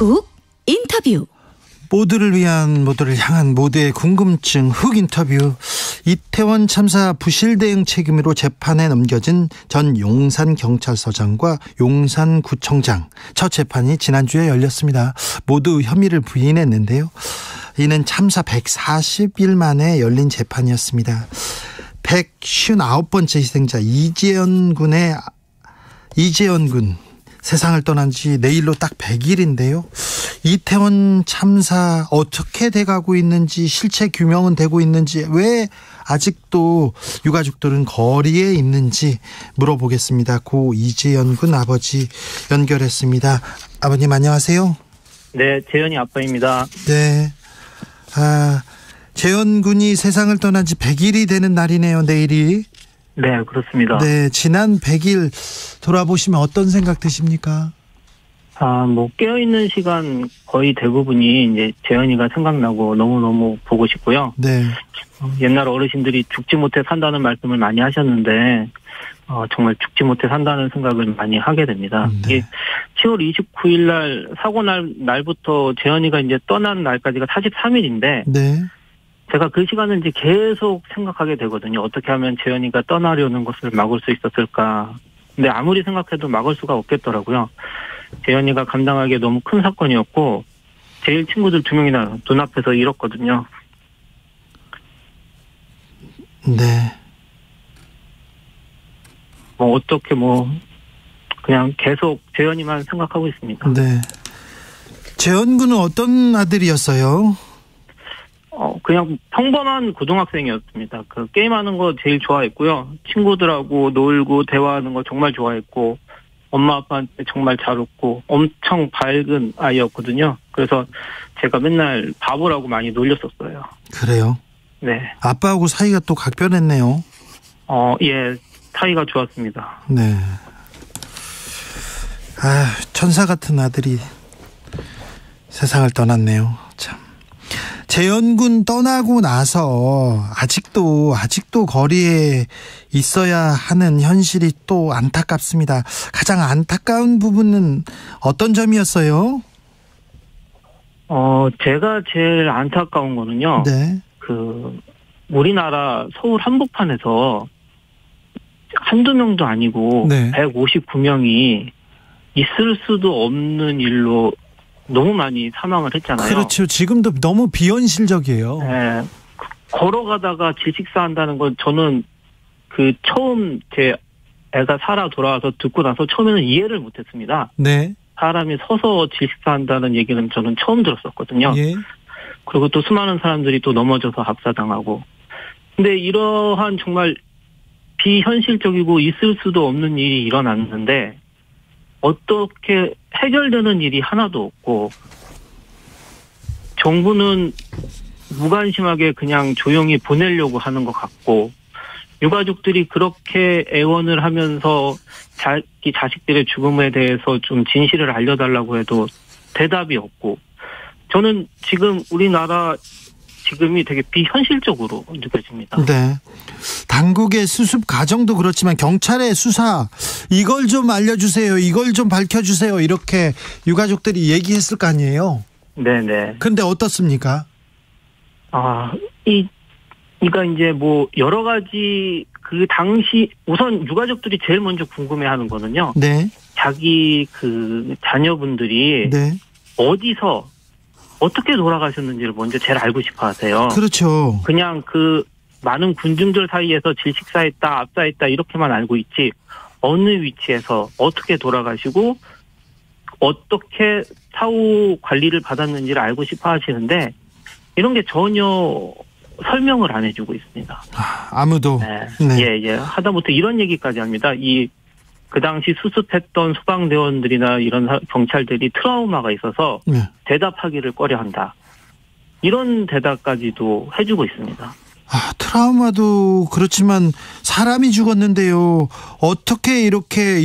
훅 인터뷰. 모두를 위한, 모두를 향한 모두의 궁금증 훅 인터뷰. 이태원 참사 부실 대응 책임으로 재판에 넘겨진 전 용산경찰서장과 용산구청장 첫 재판이 지난주에 열렸습니다. 모두 혐의를 부인했는데요. 이는 참사 140일 만에 열린 재판이었습니다. 159번째 희생자 이재현 군 세상을 떠난 지 내일로 딱 100일인데요. 이태원 참사 어떻게 돼가고 있는지, 실체 규명은 되고 있는지, 왜 아직도 유가족들은 거리에 있는지 물어보겠습니다. 고 이재현 군 아버지 연결했습니다. 아버님 안녕하세요. 네, 재현이 아빠입니다. 네. 재현 군이 세상을 떠난 지 100일이 되는 날이네요, 내일이. 네, 그렇습니다. 네, 지난 100일 돌아보시면 어떤 생각 드십니까? 깨어있는 시간 거의 대부분이 이제 재현이가 생각나고 너무너무 보고 싶고요. 네. 옛날 어르신들이 죽지 못해 산다는 말씀을 많이 하셨는데, 정말 죽지 못해 산다는 생각을 많이 하게 됩니다. 네. 이게 10월 29일 날, 사고 날부터 재현이가 이제 떠난 날까지가 43일인데, 네. 제가 그 시간을 이제 계속 생각하게 되거든요. 어떻게 하면 재현이가 떠나려는 것을 막을 수 있었을까. 근데 아무리 생각해도 막을 수가 없겠더라고요. 재현이가 감당하기에 너무 큰 사건이었고, 제일 친구들 2명이나 눈앞에서 잃었거든요. 네. 그냥 계속 재현이만 생각하고 있습니다. 네. 재현 군은 어떤 아들이었어요? 그냥 평범한 고등학생이었습니다. 게임하는 거 제일 좋아했고요. 친구들하고 놀고 대화하는 거 정말 좋아했고, 엄마 아빠한테 정말 잘 웃고, 엄청 밝은 아이였거든요. 그래서 제가 맨날 바보라고 많이 놀렸었어요. 그래요? 네. 아빠하고 사이가 또 각별했네요. 예, 사이가 좋았습니다. 네. 천사 같은 아들이 세상을 떠났네요. 참. 재현 군 떠나고 나서 아직도 거리에 있어야 하는 현실이 또 안타깝습니다. 가장 안타까운 부분은 어떤 점이었어요? 제가 제일 안타까운 거는요. 네. 우리나라 서울 한복판에서 한두 명도 아니고 네. 159명이 있을 수도 없는 일로 너무 많이 사망을 했잖아요. 그렇죠. 지금도 너무 비현실적이에요. 네. 걸어가다가 질식사한다는 건 저는 처음 제 애가 살아 돌아와서 듣고 나서 처음에는 이해를 못했습니다. 네. 사람이 서서 질식사한다는 얘기는 저는 처음 들었었거든요. 예. 그리고 또 수많은 사람들이 또 넘어져서 압사당하고. 근데 이러한 정말 비현실적이고 있을 수도 없는 일이 일어났는데 어떻게 해결되는 일이 하나도 없고, 정부는 무관심하게 그냥 조용히 보내려고 하는 것 같고, 유가족들이 그렇게 애원을 하면서 자기 자식들의 죽음에 대해서 좀 진실을 알려달라고 해도 대답이 없고, 저는 지금 우리나라 지금이 되게 비현실적으로 느껴집니다. 네. 당국의 수습 과정도 그렇지만 경찰의 수사, 이걸 좀 알려주세요, 이걸 좀 밝혀주세요, 이렇게 유가족들이 얘기했을 거 아니에요. 네네. 근데 어떻습니까? 이가 이제 여러 가지 당시 우선 유가족들이 제일 먼저 궁금해하는 거는요. 네. 자기 자녀분들이 네. 어디서 어떻게 돌아가셨는지를 먼저 제일 알고 싶어 하세요. 그렇죠. 그냥 많은 군중들 사이에서 질식사했다, 압사했다 이렇게만 알고 있지, 어느 위치에서 어떻게 돌아가시고 어떻게 사후 관리를 받았는지를 알고 싶어 하시는데 이런 게 전혀 설명을 안 해주고 있습니다. 아무도. 네. 예. 하다못해 이런 얘기까지 합니다. 그 당시 수습했던 소방대원들이나 이런 경찰들이 트라우마가 있어서 네. 대답하기를 꺼려한다. 이런 대답까지도 해주고 있습니다. 트라우마도 그렇지만 사람이 죽었는데요. 어떻게 이렇게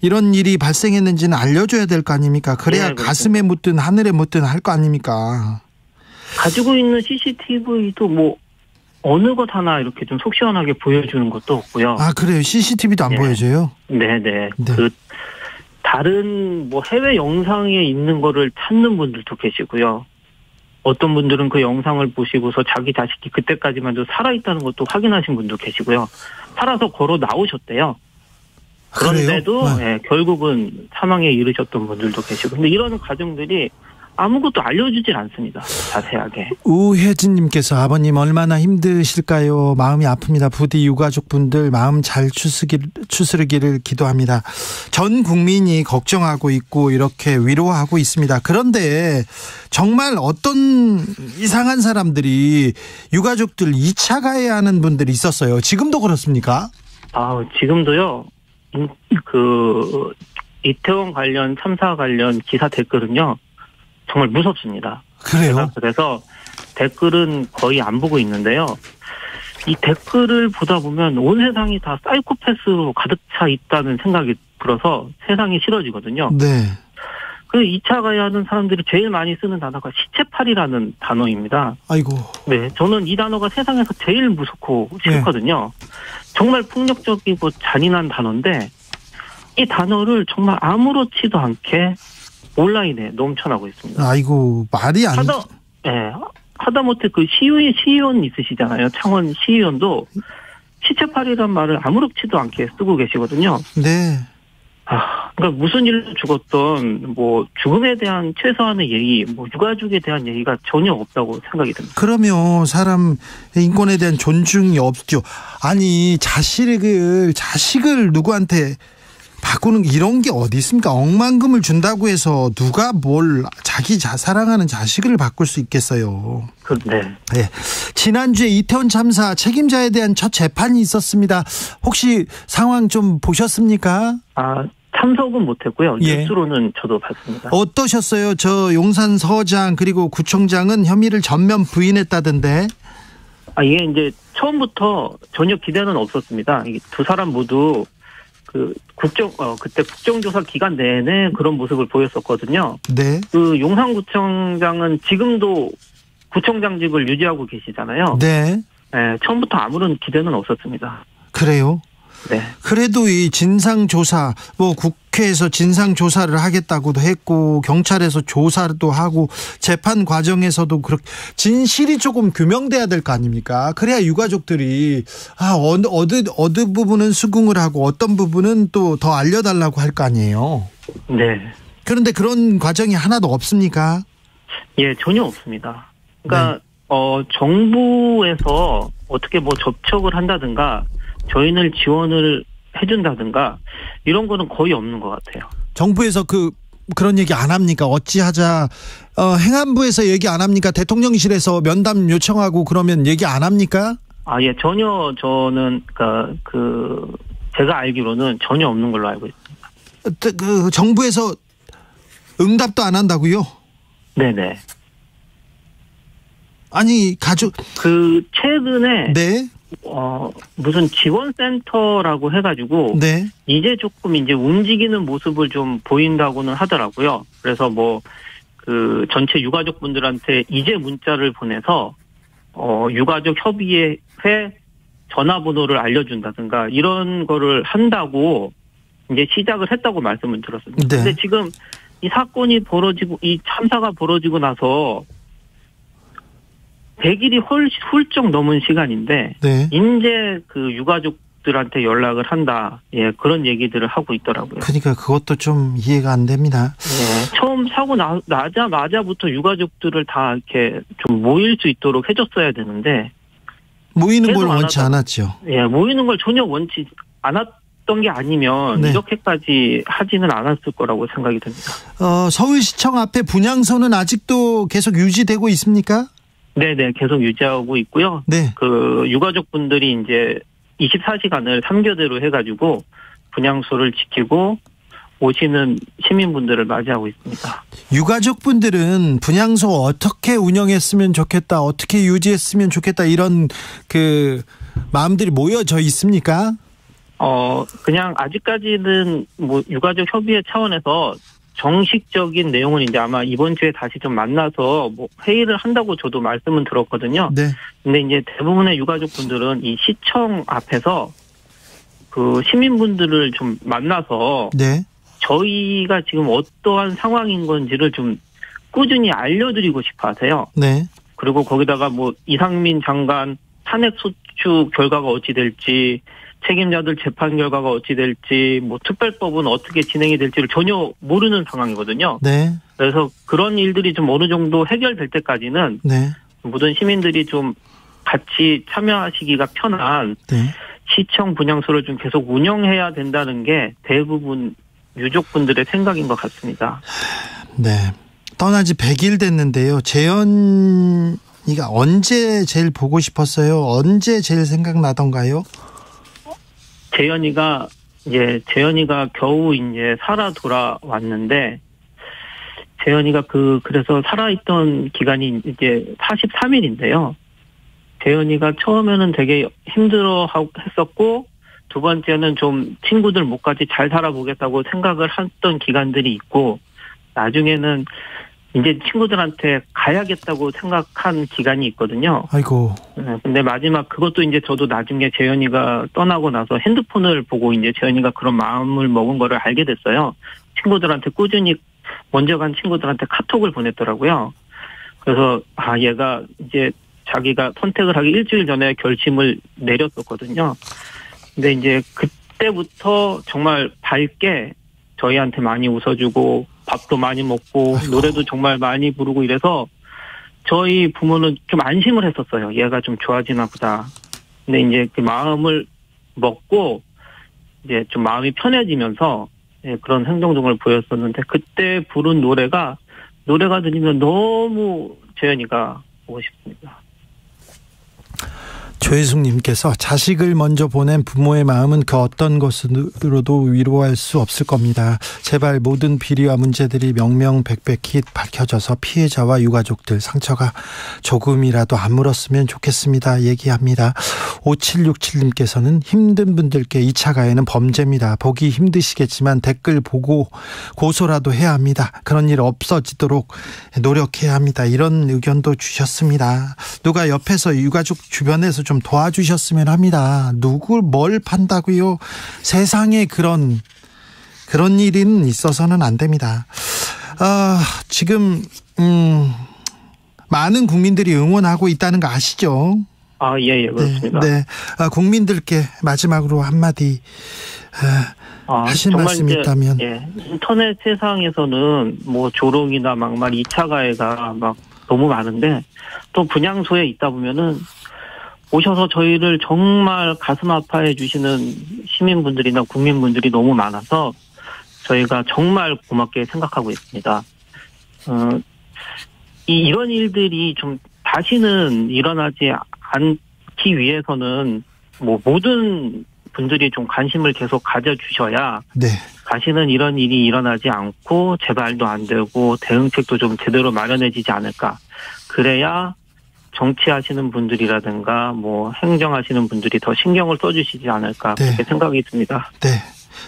이런 일이 발생했는지는 알려줘야 될 거 아닙니까? 그래야 네, 가슴에 묻든 하늘에 묻든 할 거 아닙니까? 가지고 있는 CCTV도 어느 것 하나 이렇게 좀 속 시원하게 보여주는 것도 없고요. 그래요? CCTV도 안 보여줘요? 네네. 네. 다른 뭐 해외 영상에 있는 거를 찾는 분들도 계시고요. 어떤 분들은 그 영상을 보시고서 자기 자식이 그때까지만 해도 살아있다는 것도 확인하신 분도 계시고요. 살아서 걸어 나오셨대요. 그런데도 네. 결국은 사망에 이르셨던 분들도 계시고. 근데 이런 가정들이 아무것도 알려주질 않습니다. 자세하게. 우혜진님께서 아버님 얼마나 힘드실까요? 마음이 아픕니다. 부디 유가족분들 마음 잘 추스르기를 기도합니다. 전 국민이 걱정하고 있고 이렇게 위로하고 있습니다. 그런데 정말 어떤 이상한 사람들이 유가족들 2차 가해야 하는 분들이 있었어요. 지금도 그렇습니까? 지금도요. 이태원 관련 참사 관련 기사 댓글은요. 정말 무섭습니다. 그래요? 그래서 댓글은 거의 안 보고 있는데요. 이 댓글을 보다 보면 온 세상이 다 사이코패스로 가득 차 있다는 생각이 들어서 세상이 싫어지거든요. 네. 그 2차 가해하는 사람들이 제일 많이 쓰는 단어가 시체팔이라는 단어입니다. 아이고. 네, 저는 이 단어가 세상에서 제일 무섭고 싫거든요. 네. 정말 폭력적이고 잔인한 단어인데 이 단어를 정말 아무렇지도 않게 온라인에 넘쳐나고 있습니다. 아이고, 말이 안. 하다못해 그 시의원 있으시잖아요. 창원 시의원도 시체팔이란 말을 아무렇지도 않게 쓰고 계시거든요. 네. 그러니까 무슨 일로 죽었던 뭐 죽음에 대한 최소한의 예의, 뭐 유가족에 대한 예의가 전혀 없다고 생각이 듭니다. 그러면 사람 인권에 대한 존중이 없죠. 아니 자식을 누구한테 바꾸는 이런 게 어디 있습니까? 억만금을 준다고 해서 누가 뭘 자기 사랑하는 자식을 바꿀 수 있겠어요. 네. 네. 지난주에 이태원 참사 책임자에 대한 첫 재판이 있었습니다. 혹시 상황 좀 보셨습니까? 참석은 못했고요. 뉴스로는 저도 봤습니다. 어떠셨어요? 저 용산 서장 그리고 구청장은 혐의를 전면 부인했다던데. 이게 이제 처음부터 전혀 기대는 없었습니다. 이 두 사람 모두 그때 국정조사 기간 내내 그런 모습을 보였었거든요. 네. 그 용산구청장은 지금도 구청장직을 유지하고 계시잖아요. 네. 네, 처음부터 아무런 기대는 없었습니다. 그래요? 네. 그래도 이 진상조사, 국회에서 진상조사를 하겠다고도 했고, 경찰에서 조사도 하고, 재판 과정에서도 그렇게, 진실이 조금 규명돼야 될 거 아닙니까? 그래야 유가족들이, 어느 부분은 수긍을 하고, 어떤 부분은 또 더 알려달라고 할 거 아니에요? 네. 그런데 그런 과정이 하나도 없습니까? 예, 전혀 없습니다. 그러니까, 정부에서 어떻게 접촉을 한다든가, 저희를 지원을 해준다든가 이런 거는 거의 없는 것 같아요. 정부에서 그런 얘기 안 합니까? 어찌하자 행안부에서 얘기 안 합니까? 대통령실에서 면담 요청하고 그러면 얘기 안 합니까? 예, 전혀 저는 제가 알기로는 전혀 없는 걸로 알고 있습니다. 정부에서 응답도 안 한다고요? 네네. 아니 최근에 네. 무슨 지원센터라고 해가지고 네. 이제 조금 움직이는 모습을 좀 보인다고는 하더라고요. 그래서 전체 유가족분들한테 이제 문자를 보내서 유가족 협의회 전화번호를 알려준다든가 이런 거를 한다고 이제 시작을 했다고 말씀을 들었습니다. 네. 근데 지금 이 사건이 벌어지고 이 참사가 벌어지고 나서 100일이 훌쩍 넘은 시간인데 네. 이제 유가족들한테 연락을 한다. 예, 그런 얘기들을 하고 있더라고요. 그러니까 그것도 좀 이해가 안 됩니다. 예, 처음 사고 나자마자부터 유가족들을 다 이렇게 좀 모일 수 있도록 해줬어야 되는데 모이는 걸 원치 않았죠. 예, 모이는 걸 전혀 원치 않았던 게 아니면 네. 이렇게까지 하지는 않았을 거라고 생각이 듭니다. 서울시청 앞에 분향소는 아직도 계속 유지되고 있습니까? 네네, 계속 유지하고 있고요. 네. 유가족분들이 이제 24시간을 3교대로 해가지고 분향소를 지키고 오시는 시민분들을 맞이하고 있습니다. 유가족분들은 분향소 어떻게 운영했으면 좋겠다, 어떻게 유지했으면 좋겠다 이런 마음들이 모여져 있습니까? 그냥 아직까지는 유가족 협의회 차원에서 정식적인 내용은 이제 아마 이번 주에 다시 좀 만나서 회의를 한다고 저도 말씀은 들었거든요. 네. 근데 이제 대부분의 유가족분들은 이 시청 앞에서 시민분들을 좀 만나서 네. 저희가 지금 어떠한 상황인 건지를 좀 꾸준히 알려드리고 싶어 하세요. 네. 그리고 거기다가 뭐 이상민 장관 탄핵 소추 결과가 어찌 될지, 책임자들 재판 결과가 어찌 될지, 뭐 특별법은 어떻게 진행이 될지를 전혀 모르는 상황이거든요. 네. 그래서 그런 일들이 좀 어느 정도 해결될 때까지는 네. 모든 시민들이 좀 같이 참여하시기가 편한 네. 시청 분향소를 좀 계속 운영해야 된다는 게 대부분 유족분들의 생각인 것 같습니다. 네. 떠난 지 100일 됐는데요. 재현이가 언제 제일 보고 싶었어요? 언제 제일 생각나던가요? 재현이가 겨우 이제 살아 돌아왔는데, 재현이가 그래서 살아있던 기간이 이제 43일인데요. 재현이가 처음에는 되게 힘들어 했었고, 두 번째는 좀 친구들 목까지 잘 살아보겠다고 생각을 했던 기간들이 있고, 나중에는 이제 친구들한테 가야겠다고 생각한 기간이 있거든요. 아이고. 근데 마지막 그것도 이제 저도 나중에 재현이가 떠나고 나서 핸드폰을 보고 이제 재현이가 그런 마음을 먹은 거를 알게 됐어요. 친구들한테 꾸준히 먼저 간 친구들한테 카톡을 보냈더라고요. 그래서 얘가 이제 자기가 선택을 하기 일주일 전에 결심을 내렸었거든요. 근데 이제 그때부터 정말 밝게 저희한테 많이 웃어주고 밥도 많이 먹고 노래도 정말 많이 부르고 이래서 저희 부모는 좀 안심을 했었어요. 얘가 좀 좋아지나 보다. 근데 이제 그 마음을 먹고 이제 좀 마음이 편해지면서 그런 행동 등을 보였었는데, 그때 부른 노래가 들리면 너무 재현이가 보고 싶습니다. 조혜숙님께서 자식을 먼저 보낸 부모의 마음은 그 어떤 것으로도 위로할 수 없을 겁니다. 제발 모든 비리와 문제들이 명명백백히 밝혀져서 피해자와 유가족들 상처가 조금이라도 안 물었으면 좋겠습니다. 얘기합니다. 5767님께서는 힘든 분들께 2차 가해는 범죄입니다. 보기 힘드시겠지만 댓글 보고 고소라도 해야 합니다. 그런 일 없어지도록 노력해야 합니다. 이런 의견도 주셨습니다. 누가 옆에서 유가족 주변에서 좀 도와주셨으면 합니다. 누굴 뭘 판다고요? 세상에 그런 일은 있어서는 안 됩니다. 지금 많은 국민들이 응원하고 있다는 거 아시죠? 예, 그렇습니다. 네. 국민들께 마지막으로 한마디 하실 말씀이 있다면. 인터넷 세상에서는 뭐 조롱이나 막말 2차 가해가 막 너무 많은데, 또 분향소에 있다 보면은 오셔서 저희를 정말 가슴 아파해 주시는 시민분들이나 국민분들이 너무 많아서 저희가 정말 고맙게 생각하고 있습니다. 이런 일들이 좀 다시는 일어나지 않기 위해서는 뭐 모든 분들이 좀 관심을 계속 가져주셔야 네. 다시는 이런 일이 일어나지 않고 재발도 안 되고 대응책도 좀 제대로 마련해지지 않을까. 그래야 정치하시는 분들이라든가 뭐 행정하시는 분들이 더 신경을 써주시지 않을까, 네. 그렇게 생각이 듭니다. 네.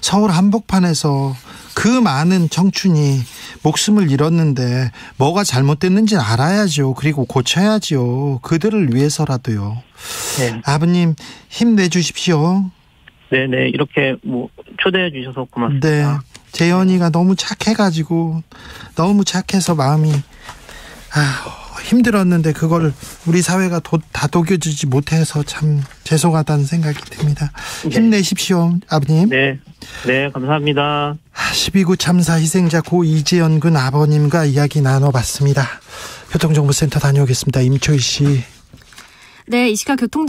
서울 한복판에서 그 많은 청춘이 목숨을 잃었는데 뭐가 잘못됐는지 알아야죠. 그리고 고쳐야죠. 그들을 위해서라도요. 네. 아버님 힘내주십시오. 네네, 이렇게 뭐 초대해 주셔서 고맙습니다. 네. 재현이가 너무 착해가지고, 너무 착해서 마음이 힘들었는데 그걸 우리 사회가 다 녹여주지 못해서 참 죄송하다는 생각이 듭니다. 힘내십시오, 아버님. 네, 감사합니다. 12구 참사 희생자 고 이재현 군 아버님과 이야기 나눠봤습니다. 교통정보센터 다녀오겠습니다. 임초희 씨. 네, 이 시각 교통